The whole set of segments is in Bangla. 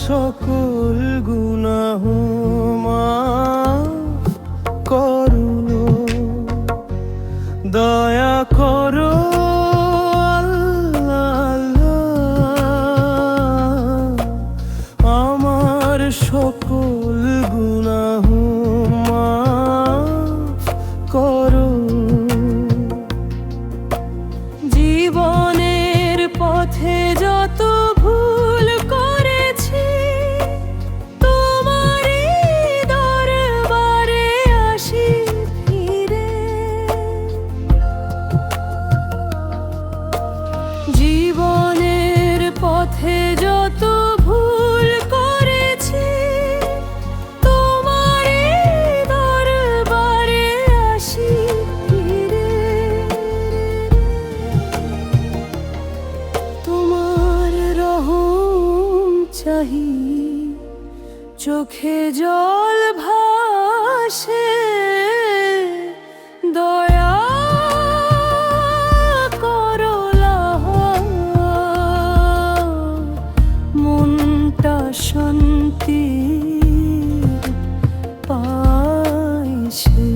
সকল গুনাহ মাফ করো, দয়া করো আমার সকল গুনাহ মাফ করো। জীবনের পথে যত ভুল করেছি, তোমারই দরবারে আসি ফিরে। জীবনের পথে যত ভুল করেছি, তোমারই দরবারে আসি ফিরে। তোমার রহম চাহি, চোখে জল ভাসে, দয়া করো মনটা শান্তি পাইছে।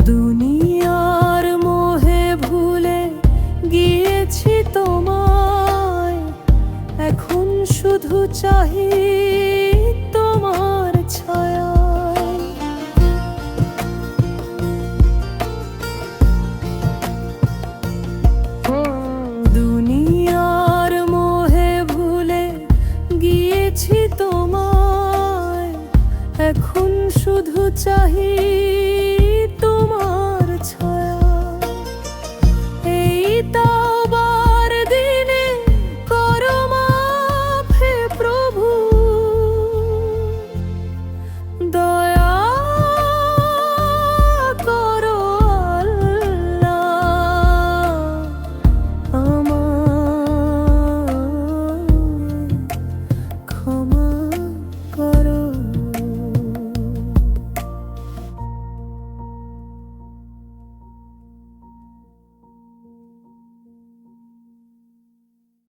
দুনিয়ার মোহে ভুলে গিয়েছি তোমায়, এখন শুধু চাহি তোমার ছায়া। দুনিয়ার মোহে ভুলে গিয়েছি তোমায়, এখন শুধু চাহি